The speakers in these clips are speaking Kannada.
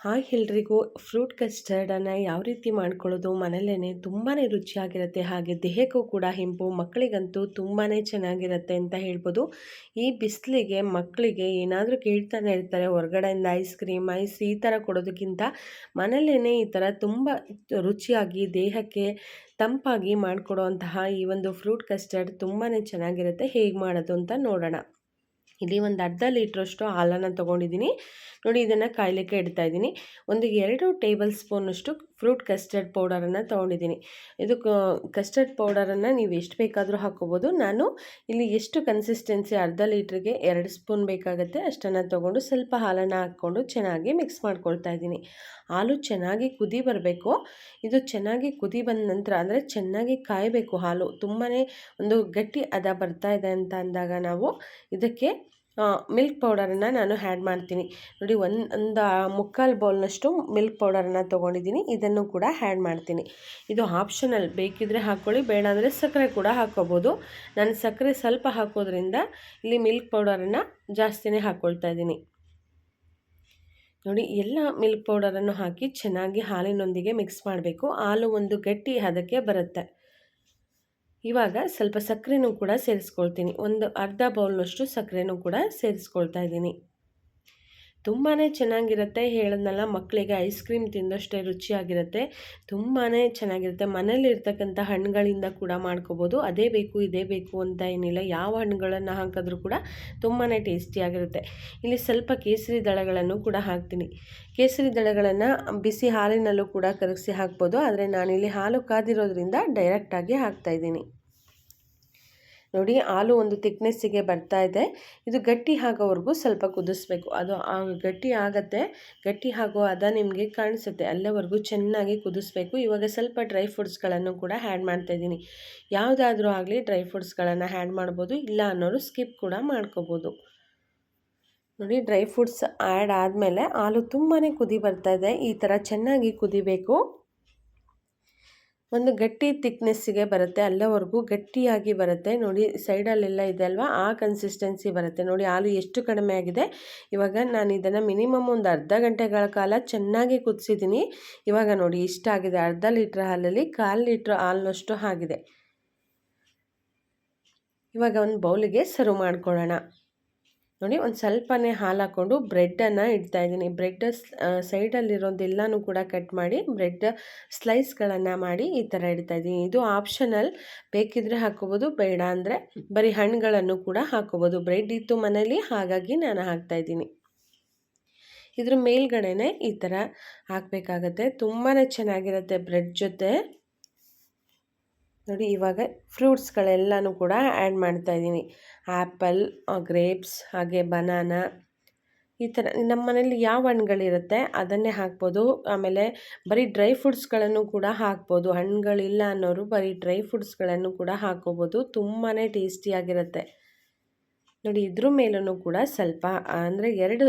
ಹಾಯ್ ಎಲ್ರಿಗೂ. ಫ್ರೂಟ್ ಕಸ್ಟರ್ಡನ್ನು ಯಾವ ರೀತಿ ಮಾಡ್ಕೊಳ್ಳೋದು ಮನೇಲೇ ತುಂಬಾ ರುಚಿಯಾಗಿರುತ್ತೆ, ಹಾಗೆ ದೇಹಕ್ಕೂ ಕೂಡ ಇಂಪು, ಮಕ್ಕಳಿಗಂತೂ ತುಂಬಾ ಚೆನ್ನಾಗಿರುತ್ತೆ ಅಂತ ಹೇಳ್ಬೋದು. ಈ ಬಿಸಿಲಿಗೆ ಮಕ್ಕಳಿಗೆ ಏನಾದರೂ ಕೇಳ್ತಾನೆ ಇರ್ತಾರೆ, ಹೊರಗಡೆಯಿಂದ ಐಸ್ ಈ ಥರ ಕೊಡೋದಕ್ಕಿಂತ ಮನೇಲೇ ಈ ಥರ ತುಂಬ ರುಚಿಯಾಗಿ ದೇಹಕ್ಕೆ ತಂಪಾಗಿ ಮಾಡಿಕೊಡುವಂತಹ ಈ ಒಂದು ಫ್ರೂಟ್ ಕಸ್ಟರ್ಡ್ ತುಂಬಾ ಚೆನ್ನಾಗಿರುತ್ತೆ. ಹೇಗೆ ಮಾಡೋದು ಅಂತ ನೋಡೋಣ. ಇಲ್ಲಿ ಒಂದು ಅರ್ಧ ಲೀಟ್ರಷ್ಟು ಹಾಲನ್ನು ತೊಗೊಂಡಿದ್ದೀನಿ. ನೋಡಿ, ಇದನ್ನು ಕಾಯಲಿಕ್ಕೆ ಇಡ್ತಾ ಇದ್ದೀನಿ. ಒಂದು 2 ಟೇಬಲ್ ಸ್ಪೂನಷ್ಟು ಫ್ರೂಟ್ ಕಸ್ಟರ್ಡ್ ಪೌಡರನ್ನು ತೊಗೊಂಡಿದ್ದೀನಿ. ಇದು ಕಸ್ಟರ್ಡ್ ಪೌಡರನ್ನು ನೀವು ಎಷ್ಟು ಬೇಕಾದರೂ ಹಾಕ್ಕೋಬೋದು. ನಾನು ಇಲ್ಲಿ ಎಷ್ಟು ಕನ್ಸಿಸ್ಟೆನ್ಸಿ ಅರ್ಧ ಲೀಟ್ರಿಗೆ 2 ಸ್ಪೂನ್ ಬೇಕಾಗುತ್ತೆ ಅಷ್ಟನ್ನು ತೊಗೊಂಡು ಸ್ವಲ್ಪ ಹಾಲನ್ನು ಹಾಕ್ಕೊಂಡು ಚೆನ್ನಾಗಿ ಮಿಕ್ಸ್ ಮಾಡ್ಕೊಳ್ತಾ ಇದ್ದೀನಿ. ಹಾಲು ಚೆನ್ನಾಗಿ ಕುದಿ ಬರಬೇಕು. ಇದು ಚೆನ್ನಾಗಿ ಕುದಿ ಬಂದ ನಂತರ ಅಂದರೆ ಚೆನ್ನಾಗಿ ಕಾಯಬೇಕು ಹಾಲು. ತುಂಬಾ ಒಂದು ಗಟ್ಟಿ ಹದ ಬರ್ತಾ ಇದೆ ಅಂತ ಅಂದಾಗ ನಾವು ಇದಕ್ಕೆ ಮಿಲ್ಕ್ ಪೌಡರನ್ನು ನಾನು ಆ್ಯಡ್ ಮಾಡ್ತೀನಿ. ನೋಡಿ, ಒಂದು ಮುಕ್ಕಾಲು ಬೌಲ್ನಷ್ಟು ಮಿಲ್ಕ್ ಪೌಡರನ್ನು ತೊಗೊಂಡಿದ್ದೀನಿ. ಇದನ್ನು ಕೂಡ ಆ್ಯಡ್ ಮಾಡ್ತೀನಿ. ಇದು ಆಪ್ಷನಲ್, ಬೇಕಿದ್ದರೆ ಹಾಕ್ಕೊಳ್ಳಿ, ಬೇಡ ಅಂದರೆ ಸಕ್ಕರೆ ಕೂಡ ಹಾಕ್ಕೋಬೋದು. ನಾನು ಸಕ್ಕರೆ ಸ್ವಲ್ಪ ಹಾಕೋದ್ರಿಂದ ಇಲ್ಲಿ ಮಿಲ್ಕ್ ಪೌಡರನ್ನು ಜಾಸ್ತಿನೇ ಹಾಕ್ಕೊಳ್ತಾ ಇದ್ದೀನಿ. ನೋಡಿ, ಎಲ್ಲ ಮಿಲ್ಕ್ ಪೌಡರನ್ನು ಹಾಕಿ ಚೆನ್ನಾಗಿ ಹಾಲಿನೊಂದಿಗೆ ಮಿಕ್ಸ್ ಮಾಡಬೇಕು. ಹಾಲು ಒಂದು ಗಟ್ಟಿ ಹದಕ್ಕೆ ಬರುತ್ತೆ. ಇವಾಗ ಸ್ವಲ್ಪ ಸಕ್ಕರೆನೂ ಕೂಡ ಸೇರಿಸ್ಕೊಳ್ತೀನಿ. ಒಂದು ಅರ್ಧ ಬೌಲ್ನಷ್ಟು ಸಕ್ಕರೆನೂ ಕೂಡ ಸೇರಿಸ್ಕೊಳ್ತಾ ಇದ್ದೀನಿ. ತುಂಬಾ ಚೆನ್ನಾಗಿರುತ್ತೆ. ಹೇಳಿದ್ನಲ್ಲ, ಮಕ್ಕಳಿಗೆ ಐಸ್ ಕ್ರೀಮ್ ತಿಂದಷ್ಟೇ ರುಚಿಯಾಗಿರುತ್ತೆ. ತುಂಬಾ ಚೆನ್ನಾಗಿರುತ್ತೆ. ಮನೇಲಿರ್ತಕ್ಕಂಥ ಹಣ್ಣುಗಳಿಂದ ಕೂಡ ಮಾಡ್ಕೋಬೋದು. ಅದೇ ಬೇಕು ಇದೇ ಬೇಕು ಅಂತ ಏನಿಲ್ಲ, ಯಾವ ಹಣ್ಣುಗಳನ್ನು ಹಾಕಿದ್ರೂ ಕೂಡ ತುಂಬಾ ಟೇಸ್ಟಿಯಾಗಿರುತ್ತೆ. ಇಲ್ಲಿ ಸ್ವಲ್ಪ ಕೇಸರಿ ದಳಗಳನ್ನು ಕೂಡ ಹಾಕ್ತೀನಿ. ಕೇಸರಿ ದಳಗಳನ್ನು ಬಿಸಿ ಹಾಲಿನಲ್ಲೂ ಕೂಡ ಕರಗಿಸಿ ಹಾಕ್ಬೋದು, ಆದರೆ ನಾನಿಲ್ಲಿ ಹಾಲು ಕಾದಿರೋದ್ರಿಂದ ಡೈರೆಕ್ಟಾಗಿ ಹಾಕ್ತಾಯಿದ್ದೀನಿ. ನೋಡಿ, ಹಾಲು ಒಂದು ತಿಕ್ನೆಸ್ಸಿಗೆ ಬರ್ತಾ ಇದೆ. ಇದು ಗಟ್ಟಿ ಆಗೋವರೆಗೂ ಸ್ವಲ್ಪ ಕುದಿಸ್ಬೇಕು. ಅದು ಗಟ್ಟಿ ಆಗುತ್ತೆ, ಗಟ್ಟಿ ಆಗೋ ಅದ ನಿಮಗೆ ಕಾಣಿಸುತ್ತೆ, ಅಲ್ಲಿವರೆಗೂ ಚೆನ್ನಾಗಿ ಕುದಿಸ್ಬೇಕು. ಇವಾಗ ಸ್ವಲ್ಪ ಡ್ರೈ ಫ್ರೂಟ್ಸ್ಗಳನ್ನು ಕೂಡ ಆ್ಯಡ್ ಮಾಡ್ತಾಯಿದ್ದೀನಿ. ಯಾವುದಾದ್ರೂ ಆಗಲಿ ಡ್ರೈ ಫ್ರೂಟ್ಸ್ಗಳನ್ನು ಆ್ಯಡ್ ಮಾಡ್ಬೋದು, ಇಲ್ಲ ಅನ್ನೋರು ಸ್ಕಿಪ್ ಕೂಡ ಮಾಡ್ಕೋಬೋದು. ನೋಡಿ, ಡ್ರೈ ಫ್ರೂಟ್ಸ್ ಆ್ಯಡ್ ಆದಮೇಲೆ ಹಾಲು ತುಂಬಾ ಕುದಿ ಬರ್ತಾ ಇದೆ. ಈ ಥರ ಚೆನ್ನಾಗಿ ಕುದಿಬೇಕು. ಒಂದು ಗಟ್ಟಿ ತಿಕ್ನೆಸ್ಸಿಗೆ ಬರುತ್ತೆ, ಅಲ್ಲಿವರೆಗೂ ಗಟ್ಟಿಯಾಗಿ ಬರುತ್ತೆ. ನೋಡಿ, ಸೈಡಲ್ಲೆಲ್ಲ ಇದೆ ಅಲ್ವಾ, ಆ ಕನ್ಸಿಸ್ಟೆನ್ಸಿ ಬರುತ್ತೆ. ನೋಡಿ, ಹಾಲು ಎಷ್ಟು ಕಡಿಮೆ ಆಗಿದೆ. ಇವಾಗ ನಾನು ಇದನ್ನು ಮಿನಿಮಮ್ ಒಂದು ಅರ್ಧ ಗಂಟೆಗಳ ಕಾಲ ಚೆನ್ನಾಗಿ ಕುದಿಸಿದ್ದೀನಿ. ಇವಾಗ ನೋಡಿ ಇಷ್ಟ ಆಗಿದೆ. ಅರ್ಧ ಲೀಟ್ರ್ ಹಾಲಲ್ಲಿ 1/4 ಲೀಟ್ರ್ ಹಾಲಿನಷ್ಟು ಆಗಿದೆ. ಇವಾಗ ಒಂದು ಬೌಲಿಗೆ ಸರ್ವ್ ಮಾಡ್ಕೊಳ್ಳೋಣ. ನೋಡಿ, ಒಂದು ಸ್ವಲ್ಪನೇ ಹಾಲು ಹಾಕ್ಕೊಂಡು ಬ್ರೆಡ್ಡನ್ನು ಇಡ್ತಾಯಿದ್ದೀನಿ. ಬ್ರೆಡ್ ಸೈಡಲ್ಲಿರೋದೆಲ್ಲನೂ ಕೂಡ ಕಟ್ ಮಾಡಿ ಬ್ರೆಡ್ ಸ್ಲೈಸ್ಗಳನ್ನು ಮಾಡಿ ಈ ಥರ ಇಡ್ತಾಯಿದ್ದೀನಿ. ಇದು ಆಪ್ಷನಲ್, ಬೇಕಿದ್ದರೆ ಹಾಕ್ಕೋಬೋದು, ಬೇಡ ಅಂದರೆ ಬರೀ ಹಣ್ಣುಗಳನ್ನು ಕೂಡ ಹಾಕ್ಕೋಬೋದು. ಬ್ರೆಡ್ ಇತ್ತು ಮನೇಲಿ, ಹಾಗಾಗಿ ನಾನು ಹಾಕ್ತಾಯಿದ್ದೀನಿ. ಇದ್ರ ಮೇಲ್ಗಡೆನೇ ಈ ಥರ ಹಾಕಬೇಕಾಗತ್ತೆ. ತುಂಬಾ ಚೆನ್ನಾಗಿರುತ್ತೆ ಬ್ರೆಡ್ ಜೊತೆ. ನೋಡಿ, ಇವಾಗ ಫ್ರೂಟ್ಸ್ಗಳೆಲ್ಲನೂ ಕೂಡ ಆ್ಯಡ್ ಮಾಡ್ತಾಯಿದ್ದೀನಿ. ಆ್ಯಪಲ್, ಗ್ರೇಪ್ಸ್, ಹಾಗೆ ಬನಾನಾ, ಈ ಥರ ನಮ್ಮ ಮನೇಲಿ ಯಾವ ಹಣ್ಣುಗಳಿರುತ್ತೆ ಅದನ್ನೇ ಹಾಕ್ಬೋದು. ಆಮೇಲೆ ಬರೀ ಡ್ರೈ ಫ್ರೂಟ್ಸ್ಗಳನ್ನು ಕೂಡ ಹಾಕ್ಬೋದು. ಹಣ್ಣುಗಳಿಲ್ಲ ಅನ್ನೋರು ಬರೀ ಡ್ರೈ ಫ್ರೂಟ್ಸ್ಗಳನ್ನು ಕೂಡ ಹಾಕ್ಕೋಬೋದು. ತುಂಬಾ ಟೇಸ್ಟಿಯಾಗಿರುತ್ತೆ. ನೋಡಿ, ಇದ್ರ ಮೇಲೂ ಕೂಡ ಸ್ವಲ್ಪ ಅಂದರೆ 2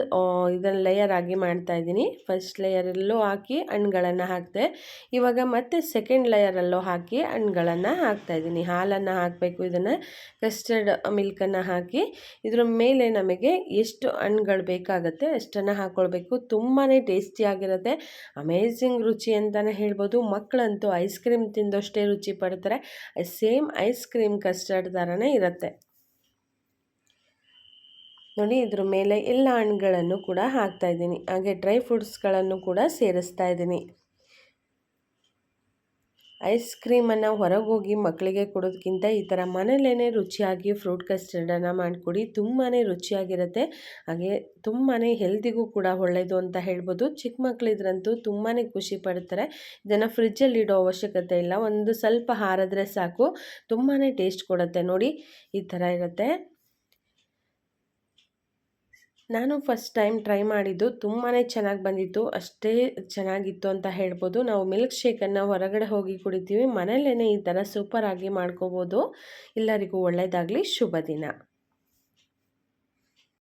ಇದನ್ನು ಲೇಯರ್ ಆಗಿ ಮಾಡ್ತಾಯಿದ್ದೀನಿ. ಫಸ್ಟ್ ಲೇಯರಲ್ಲೂ ಹಾಕಿ ಹಣ್ಣುಗಳನ್ನು ಹಾಕಿದೆ. ಇವಾಗ ಮತ್ತೆ ಸೆಕೆಂಡ್ ಲೇಯರಲ್ಲೂ ಹಾಕಿ ಹಣ್ಣುಗಳನ್ನು ಹಾಕ್ತಾಯಿದ್ದೀನಿ. ಹಾಲನ್ನು ಹಾಕಬೇಕು, ಇದನ್ನು ಕಸ್ಟರ್ಡ್ ಮಿಲ್ಕನ್ನು ಹಾಕಿ ಇದ್ರ ಮೇಲೆ ನಮಗೆ ಎಷ್ಟು ಹಣ್ಣುಗಳು ಬೇಕಾಗುತ್ತೆ ಅಷ್ಟನ್ನು ಹಾಕ್ಕೊಳ್ಬೇಕು. ತುಂಬಾ ಟೇಸ್ಟಿಯಾಗಿರುತ್ತೆ, ಅಮೇಝಿಂಗ್ ರುಚಿ ಅಂತಲೇ ಹೇಳ್ಬೋದು. ಮಕ್ಕಳಂತೂ ಐಸ್ ಕ್ರೀಮ್ ತಿಂದಷ್ಟೇ ರುಚಿ ಪಡ್ತಾರೆ. ಸೇಮ್ ಐಸ್ ಕ್ರೀಮ್ ಕಸ್ಟರ್ಡ್ ಥರನೇ ಇರುತ್ತೆ. ನೋಡಿ, ಇದ್ರ ಮೇಲೆ ಎಲ್ಲ ಹಣ್ಣುಗಳನ್ನು ಕೂಡ ಹಾಕ್ತಾಯಿದ್ದೀನಿ, ಹಾಗೆ ಡ್ರೈ ಫ್ರೂಟ್ಸ್ಗಳನ್ನು ಕೂಡ ಸೇರಿಸ್ತಾ ಇದ್ದೀನಿ. ಐಸ್ ಕ್ರೀಮನ್ನು ಹೊರಗೆ ಹೋಗಿ ಮಕ್ಕಳಿಗೆ ಕೊಡೋದಕ್ಕಿಂತ ಈ ಥರ ಮನೇಲೇ ರುಚಿಯಾಗಿ ಫ್ರೂಟ್ ಕಸ್ಟರ್ಡನ್ನು ಮಾಡಿಕೊಡಿ. ತುಂಬಾ ರುಚಿಯಾಗಿರುತ್ತೆ, ಹಾಗೆ ತುಂಬಾ ಹೆಲ್ತಿಗೂ ಕೂಡ ಒಳ್ಳೆಯದು ಅಂತ ಹೇಳ್ಬೋದು. ಚಿಕ್ಕ ಮಕ್ಕಳಿದ್ರಂತೂ ತುಂಬಾ ಖುಷಿ ಪಡ್ತಾರೆ. ಇದನ್ನು ಫ್ರಿಜ್ಜಲ್ಲಿ ಇಡೋ ಅವಶ್ಯಕತೆ ಇಲ್ಲ, ಒಂದು ಸ್ವಲ್ಪ ಹಾರಿದ್ರೆ ಸಾಕು, ತುಂಬಾ ಟೇಸ್ಟ್ ಕೊಡುತ್ತೆ. ನೋಡಿ, ಈ ಥರ ಇರುತ್ತೆ. ನಾನು ಫಸ್ಟ್ ಟೈಮ್ ಟ್ರೈ ಮಾಡಿದ್ದು, ತುಂಬಾ ಚೆನ್ನಾಗಿ ಬಂದಿತ್ತು, ಅಷ್ಟೇ ಚೆನ್ನಾಗಿತ್ತು ಅಂತ ಹೇಳ್ಬೋದು. ನಾವು ಮಿಲ್ಕ್ ಶೇಕನ್ನು ಹೊರಗಡೆ ಹೋಗಿ ಕುಡಿತೀವಿ, ಮನೇಲೇ ಈ ಥರ ಸೂಪರಾಗಿ ಮಾಡ್ಕೋಬೋದು. ಎಲ್ಲರಿಗೂ ಒಳ್ಳೆಯದಾಗಲಿ. ಶುಭ ದಿನ.